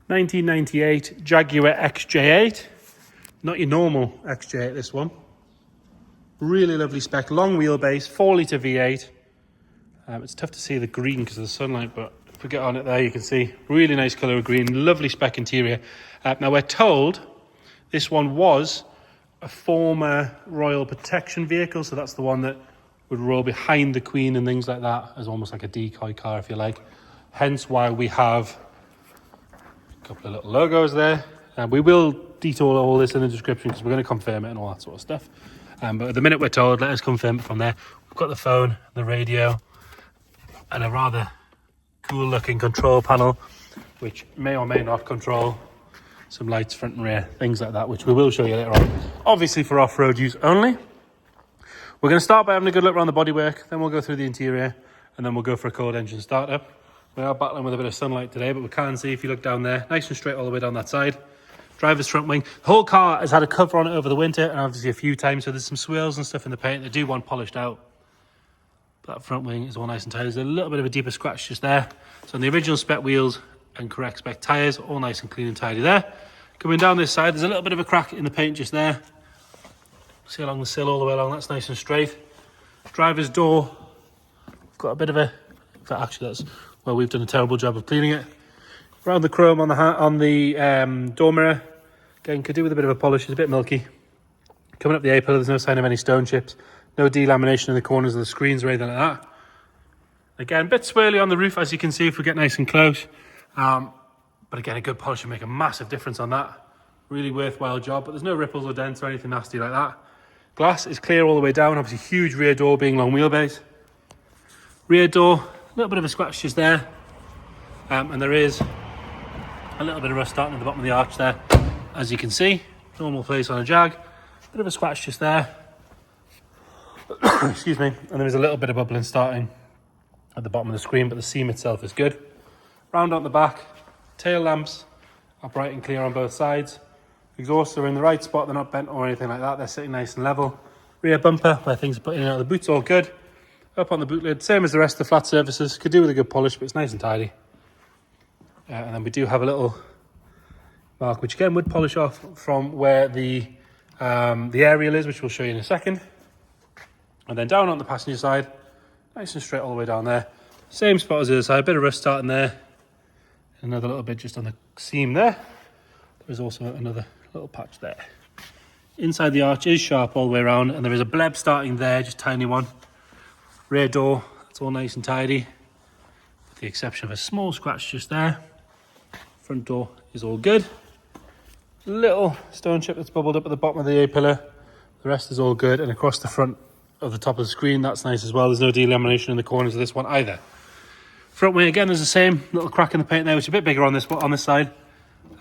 1998 Jaguar XJ8. Not your normal XJ8, this one. Really lovely spec, long wheelbase, 4-litre V8. It's tough to see the green because of the sunlight, but if we get on it there, you can see really nice colour of green, lovely spec interior. Now we're told this one was a former Royal Protection vehicle, so that's the one that would roll behind the Queen and things like that, as almost like a decoy car, if you like. Hence why we have a couple of little logos there. We will detail all this in the description because we're going to confirm it and all that sort of stuff. But at the minute we're told, let us confirm it from there. We've got the phone, the radio, and a rather cool looking control panel, which may or may not control some lights front and rear, things like that, which we will show you later on. Obviously for off-road use only. We're going to start by having a good look around the bodywork, then we'll go through the interior, and then we'll go for a cold engine startup. We are battling with a bit of sunlight today, but we can see, if you look down there, nice and straight all the way down that side. Driver's front wing. The whole car has had a cover on it over the winter, and obviously a few times, so there's some swirls and stuff in the paint. They do want polished out. That front wing is all nice and tight. There's a little bit of a deeper scratch just there. So on the original spec wheels and correct spec tyres, all nice and clean and tidy there. Coming down this side, there's a little bit of a crack in the paint just there. See along the sill all the way along, that's nice and straight. Driver's door, we've got a bit of a, actually that's where we've done a terrible job of cleaning it. Around the chrome on the door mirror, again, could do with a bit of a polish, it's a bit milky. Coming up the A-pillar, there's no sign of any stone chips, no delamination in the corners of the screens or anything like that. Again, a bit swirly on the roof, as you can see if we get nice and close. But again, a good polish will make a massive difference on that. Really worthwhile job, but there's no ripples or dents or anything nasty like that. Glass is clear all the way down, obviously huge rear door being long wheelbase. Rear door, a little bit of a scratch just there. And there is a little bit of rust starting at the bottom of the arch there. As you can see, normal place on a Jag. Bit of a scratch just there. Excuse me. And there is a little bit of bubbling starting at the bottom of the screen, but the seam itself is good. Round on the back, tail lamps are bright and clear on both sides. Exhausts are in the right spot, they're not bent or anything like that, they're sitting nice and level. Rear bumper, where things are put in and out of the boot's all good. Up on the boot lid, same as the rest of the flat surfaces, could do with a good polish, but it's nice and tidy. And then we do have a little mark, which again would polish off from where the aerial is, which we'll show you in a second. And then down on the passenger side, nice and straight all the way down there. Same spot as the other side, a bit of rust starting there. Another little bit just on the seam there. There's also another little patch there. Inside the arch is sharp all the way around, and there is a bleb starting there, just tiny one. Rear door, it's all nice and tidy, with the exception of a small scratch just there. Front door is all good. Little stone chip that's bubbled up at the bottom of the A-pillar. The rest is all good, and across the front of the top of the screen, that's nice as well. There's no delamination in the corners of this one either. Front wing, again, there's the same little crack in the paint there, which is a bit bigger on this side.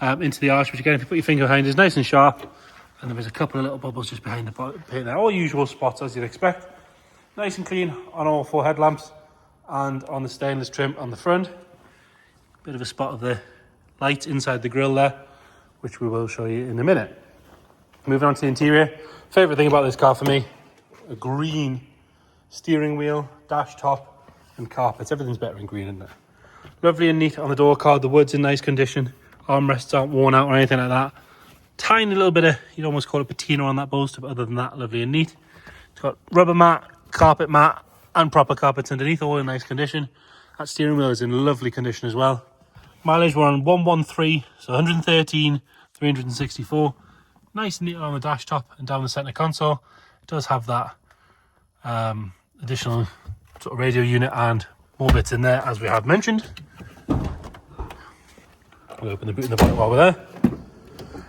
Into the arch, which again, if you put your finger behind, is nice and sharp. And there is a couple of little bubbles just behind the paint there. All usual spots, as you'd expect. Nice and clean on all four headlamps and on the stainless trim on the front. Bit of a spot of the light inside the grille there, which we will show you in a minute. Moving on to the interior. Favourite thing about this car for me, a green steering wheel, dash top and carpets. Everything's better in green, isn't it? Lovely and neat on the door card. The wood's in nice condition. Armrests aren't worn out or anything like that. Tiny little bit of, you'd almost call it patina on that bolster, but other than that, lovely and neat. It's got rubber mat, carpet mat, and proper carpets underneath, all in nice condition. That steering wheel is in lovely condition as well. Mileage, we're on 113, so 113, 364. Nice and neat on the dash top and down the centre console. It does have that additional sort of radio unit and more bits in there, as we have mentioned. We'll open the boot in the bonnet while we're there.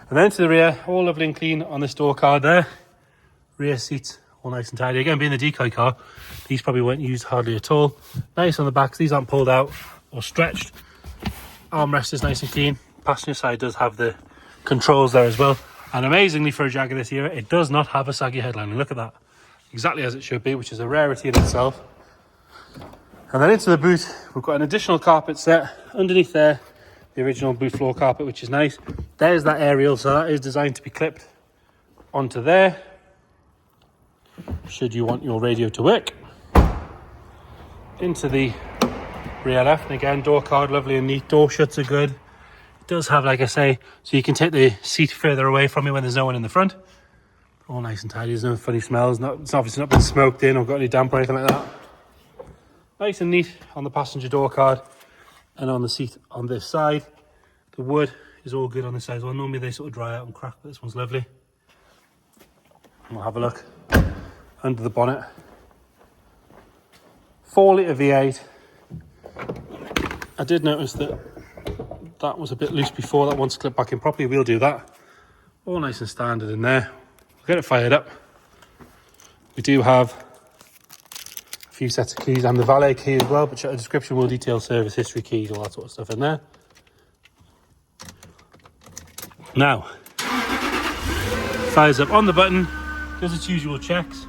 And then to the rear, all lovely and clean on this door card there. Rear seats, all nice and tidy. Again, being the decoy car, these probably weren't used hardly at all. Nice on the backs, these aren't pulled out or stretched. Armrest is nice and clean. Passenger side does have the controls there as well. And amazingly for a Jaguar this era, it does not have a saggy headlining. Look at that. Exactly as it should be, which is a rarity in itself. And then into the boot, we've got an additional carpet set underneath there. The original boot floor carpet, which is nice. There's that aerial, so that is designed to be clipped onto there, should you want your radio to work. Into the rear left, and again, door card, lovely and neat. Door shuts are good. It does have, like I say, so you can take the seat further away from you when there's no one in the front. All nice and tidy, there's no funny smells, it's obviously not been smoked in or got any damp or anything like that. Nice and neat on the passenger door card and on the seat on this side. The wood is all good on this side as well. Normally they sort of dry out and crack, but this one's lovely. We'll have a look under the bonnet. 4-litre V8. I did notice that that was a bit loose before. That one's clipped back in properly. We'll do that. All nice and standard in there. We'll get it fired up. We do have a few sets of keys and the valet key as well, but check the description, will detail service history, keys, all that sort of stuff in there. Now, fires up on the button, does its usual checks.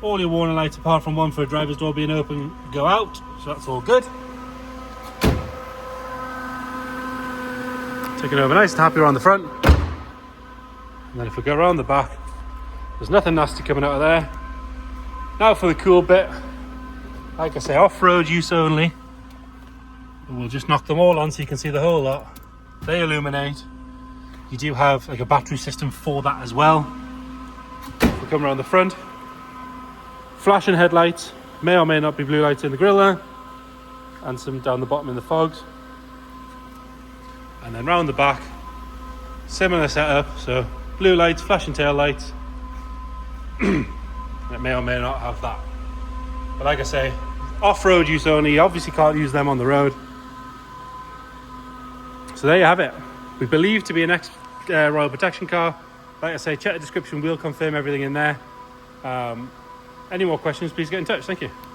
All your warning lights, apart from one for a driver's door being open, go out, so that's all good. Take it over nice and happy around the front. And then if we go around the back, there's nothing nasty coming out of there. Now for the cool bit. Like I say, off-road use only. And we'll just knock them all on so you can see the whole lot. They illuminate. You do have like a battery system for that as well. We come around the front. Flashing headlights. May or may not be blue lights in the grille there. And some down the bottom in the fogs. And then round the back, similar setup. So blue lights, flashing tail lights. It may or may not have that. But like I say, off-road use only. You obviously can't use them on the road. So there you have it. We believe to be an Royal Protection car. Like I say, check the description, we'll confirm everything in there. Any more questions, please get in touch. Thank you.